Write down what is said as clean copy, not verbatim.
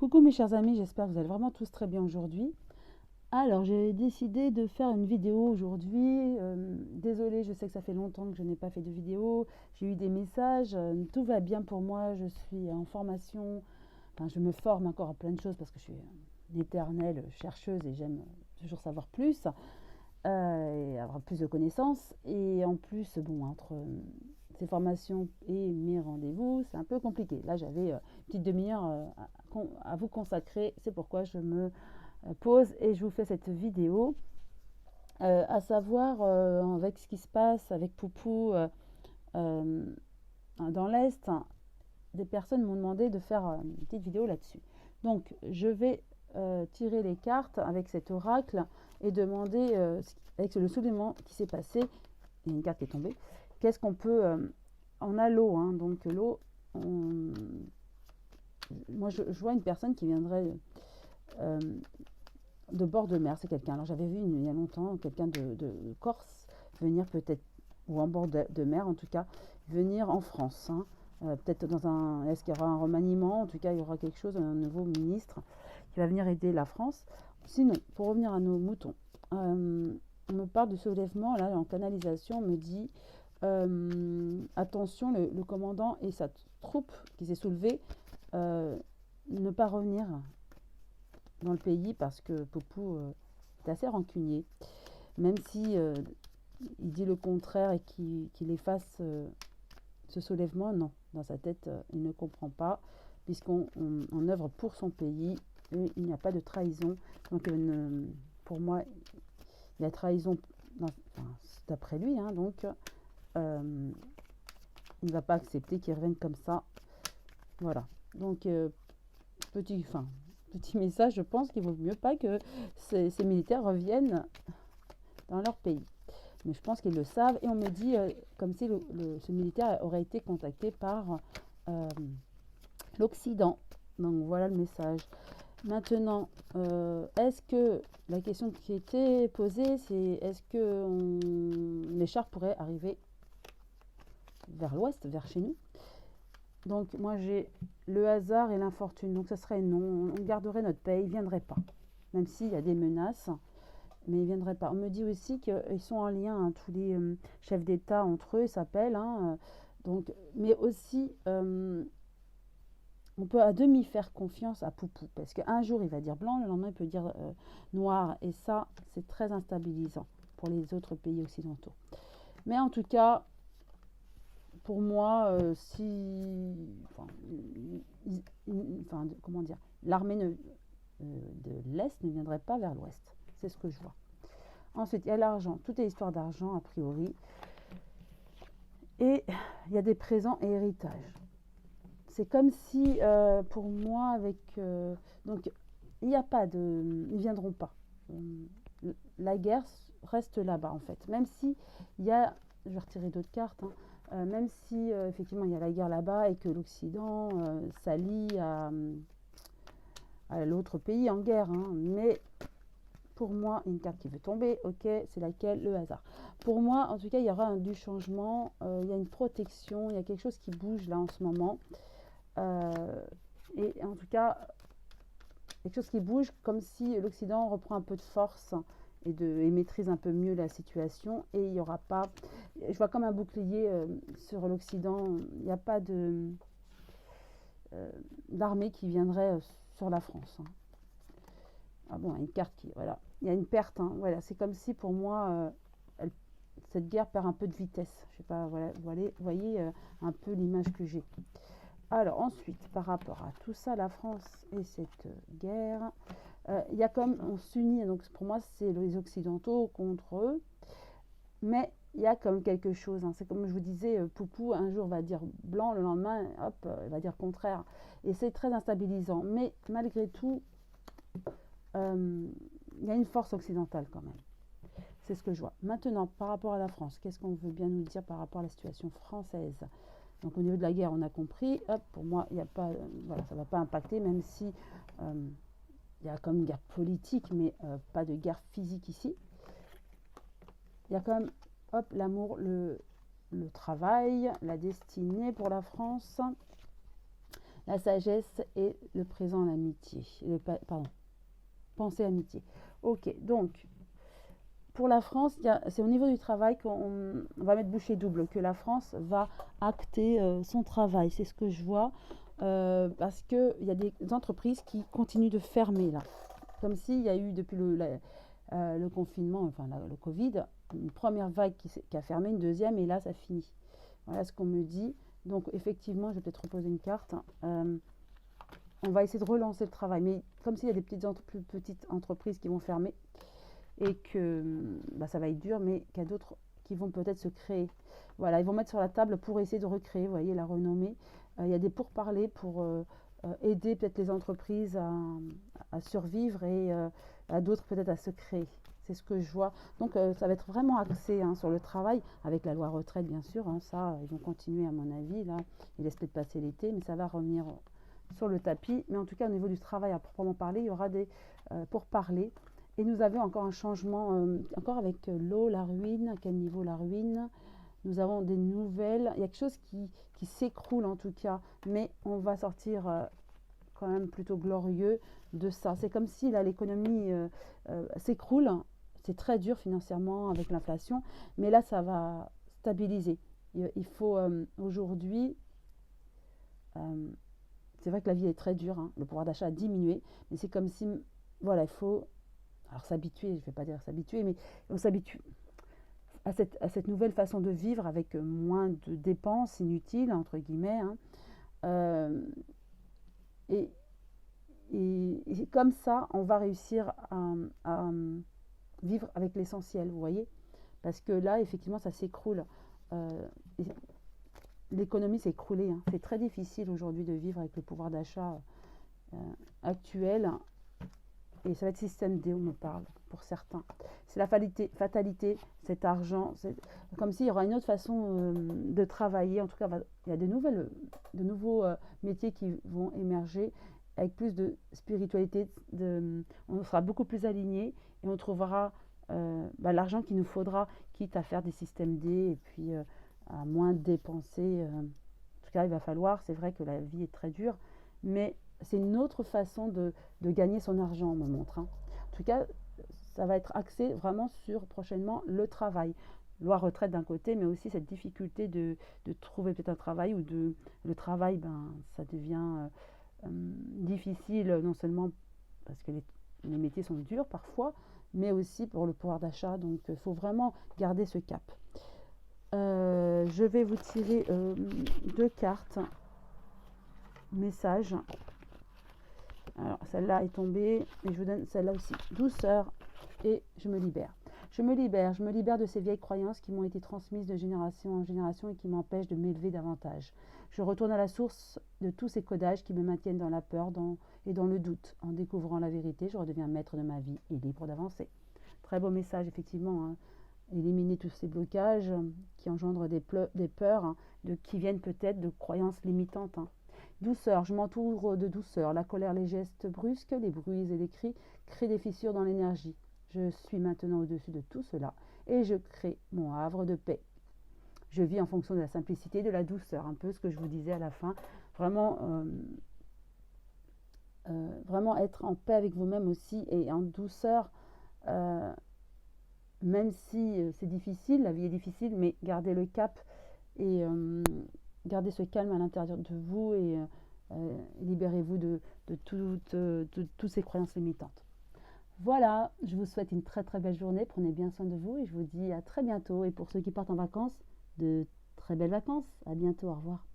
Coucou mes chers amis, j'espère que vous allez vraiment tous très bien aujourd'hui. Alors j'ai décidé de faire une vidéo aujourd'hui. Désolée, je sais que ça fait longtemps que je n'ai pas fait de vidéo. J'ai eu des messages, tout va bien pour moi, je suis en formation. Enfin, je me forme encore à plein de choses parce que je suis une éternelle chercheuse et j'aime toujours savoir plus et avoir plus de connaissances. Et en plus, bon, entre ces formations et mes rendez-vous, c'est un peu compliqué. Là, j'avais une petite demi-heure à vous consacrer. C'est pourquoi je me pose et je vous fais cette vidéo. À savoir, avec ce qui se passe avec Poupou euh, dans l'Est, des personnes m'ont demandé de faire une petite vidéo là-dessus. Donc, je vais tirer les cartes avec cet oracle et demander, avec le soulèvement qui s'est passé, il y a une carte qui est tombée, qu'est-ce qu'on peut... on a l'eau, hein, donc l'eau, moi je vois une personne qui viendrait euh, de bord de mer, c'est quelqu'un. Alors j'avais vu il y a longtemps quelqu'un de Corse venir peut-être, ou en bord de mer en tout cas, venir en France. Hein. Peut-être dans un... Est-ce qu'il y aura un remaniement? En tout cas, il y aura quelque chose, un nouveau ministre qui va venir aider la France. Sinon, pour revenir à nos moutons, on me parle de soulèvement, là, en canalisation, on me dit attention, le commandant et sa troupe qui s'est soulevée, ne pas revenir dans le pays parce que Poupou est assez rancunier. Même si il dit le contraire et qu'il efface ce soulèvement, non. Dans sa tête, il ne comprend pas, puisqu'on œuvre pour son pays et il n'y a pas de trahison. Donc, pour moi, il y a trahison, enfin, d'après lui, hein, donc il ne va pas accepter qu'il revienne comme ça. Voilà. Donc, petit message, je pense qu'il vaut mieux pas que ces militaires reviennent dans leur pays. Mais je pense qu'ils le savent et on me dit comme si ce militaire aurait été contacté par l'Occident. Donc voilà le message. Maintenant, est-ce que la question qui était posée, c'est est-ce que les chars pourraient arriver vers l'ouest, vers chez nous? Donc moi j'ai le hasard et l'infortune, donc ça serait non, on garderait notre paix, ils ne viendraient pas, même s'il y a des menaces, mais ils ne viendraient pas. On me dit aussi qu'ils sont en lien, hein, tous les chefs d'État entre eux, ils s'appellent, hein, donc, mais aussi on peut à demi faire confiance à Poupou, parce qu'un jour il va dire blanc, le lendemain il peut dire noir, et ça c'est très instabilisant pour les autres pays occidentaux. Mais en tout cas, pour moi, comment dire, l'armée de l'Est ne viendrait pas vers l'Ouest. C'est ce que je vois. Ensuite, il y a l'argent. Tout est histoire d'argent, a priori. Et il y a des présents et héritages. C'est comme si, pour moi, donc, il n'y a pas de... Ils ne viendront pas. La guerre reste là-bas, en fait. Même si il y a... Je vais retirer d'autres cartes, hein. Même si effectivement il y a la guerre là-bas et que l'Occident s'allie à l'autre pays en guerre, hein. Mais pour moi, une carte qui veut tomber, ok, c'est laquelle? Le hasard. Pour moi, en tout cas, il y aura du changement, il y a une protection, il y a quelque chose qui bouge là en ce moment. Et en tout cas, quelque chose qui bouge comme si l'Occident reprend un peu de force et maîtrise un peu mieux la situation, et il n'y aura pas, je vois comme un bouclier sur l'Occident, il n'y a pas d'armée qui viendrait sur la France, hein. Ah bon, une carte qui, voilà, il y a une perte, hein, voilà, c'est comme si pour moi cette guerre perd un peu de vitesse, je sais pas, voilà, vous voyez un peu l'image que j'ai. Alors ensuite, par rapport à tout ça, la France et cette guerre, il y a comme, on s'unit, donc pour moi c'est les Occidentaux contre eux, mais il y a comme quelque chose, hein. C'est comme je vous disais, Poupou un jour va dire blanc, le lendemain, hop, il va dire contraire, et c'est très instabilisant, mais malgré tout, il y a une force occidentale quand même. C'est ce que je vois. Maintenant, par rapport à la France, qu'est-ce qu'on veut bien nous dire par rapport à la situation française? Donc au niveau de la guerre, on a compris. Hop, pour moi, il n'y a pas, voilà, ça ne va pas impacter, même si il y a comme une guerre politique, mais pas de guerre physique ici. Il y a quand même, hop, l'amour, le travail, la destinée pour la France. la sagesse et le présent, l'amitié. Pardon, pensée, amitié. Ok, donc pour la France, c'est au niveau du travail qu'on va mettre bouchée double, que la France va acter son travail. C'est ce que je vois, parce qu'il y a des entreprises qui continuent de fermer là. Comme s'il y a eu depuis le confinement, enfin le Covid, une première vague qui a fermé, une deuxième, et là ça finit. Voilà ce qu'on me dit. Donc effectivement, je vais peut-être reposer une carte. On va essayer de relancer le travail, mais comme s'il y a des petites entreprises qui vont fermer, et que ça va être dur, mais qu'il y a d'autres qui vont peut-être se créer. Voilà, ils vont mettre sur la table pour essayer de recréer, vous voyez, la renommée. Il y a des pourparlers pour aider peut-être les entreprises à survivre et à d'autres peut-être à se créer. C'est ce que je vois. Donc ça va être vraiment axé sur le travail, avec la loi retraite bien sûr. Ça, ils vont continuer à mon avis. Là, ils laissent peut-être passer l'été, mais ça va revenir sur le tapis. Mais en tout cas, au niveau du travail à proprement parler, il y aura des pourparlers. Et nous avons encore un changement, encore avec l'eau, la ruine. À quel niveau la ruine? Nous avons des nouvelles. Il y a quelque chose qui s'écroule en tout cas, mais on va sortir quand même plutôt glorieux de ça. C'est comme si là l'économie s'écroule. C'est très dur financièrement avec l'inflation, mais là ça va stabiliser. Il faut aujourd'hui, c'est vrai que la vie est très dure, le pouvoir d'achat a diminué, mais c'est comme si, voilà, il faut alors s'habituer, je ne vais pas dire s'habituer, mais on s'habitue à cette nouvelle façon de vivre avec moins de dépenses inutiles, entre guillemets. Et comme ça, on va réussir à vivre avec l'essentiel, vous voyez. Parce que là, effectivement, ça s'écroule. L'économie s'est écroulée. C'est très difficile aujourd'hui de vivre avec le pouvoir d'achat actuel. Et ça va être système D, on me parle, pour certains. C'est la fatalité, cet argent. C'est comme s'il y aura une autre façon de travailler. En tout cas, il y a de nouveaux métiers qui vont émerger avec plus de spiritualité. On sera beaucoup plus alignés et on trouvera l'argent qu'il nous faudra, quitte à faire des systèmes D et puis à moins dépenser. En tout cas, il va falloir, c'est vrai que la vie est très dure, mais c'est une autre façon de gagner son argent, on me montre. En tout cas, ça va être axé vraiment sur prochainement le travail. Loi retraite d'un côté, mais aussi cette difficulté de trouver peut-être un travail, ou le travail, ça devient difficile, non seulement parce que les métiers sont durs parfois, mais aussi pour le pouvoir d'achat. Donc il faut vraiment garder ce cap. Je vais vous tirer 2 cartes. Message. Alors celle-là est tombée, et je vous donne celle-là aussi. Douceur, et je me libère. Je me libère de ces vieilles croyances qui m'ont été transmises de génération en génération et qui m'empêchent de m'élever davantage. Je retourne à la source de tous ces codages qui me maintiennent dans la peur et dans le doute. En découvrant la vérité, je redeviens maître de ma vie et libre d'avancer. Très beau message, effectivement. Éliminer tous ces blocages qui engendrent des peurs, qui viennent peut-être de croyances limitantes. Douceur, je m'entoure de douceur. La colère, les gestes brusques, les bruits et les cris créent des fissures dans l'énergie. Je suis maintenant au-dessus de tout cela et je crée mon havre de paix. Je vis en fonction de la simplicité, de la douceur, un peu ce que je vous disais à la fin. Vraiment, vraiment être en paix avec vous-même aussi et en douceur, même si c'est difficile, la vie est difficile, mais gardez le cap et gardez ce calme à l'intérieur de vous et libérez-vous de toutes ces croyances limitantes. Voilà, je vous souhaite une très très belle journée, prenez bien soin de vous et je vous dis à très bientôt. Et pour ceux qui partent en vacances, de très belles vacances, à bientôt, au revoir.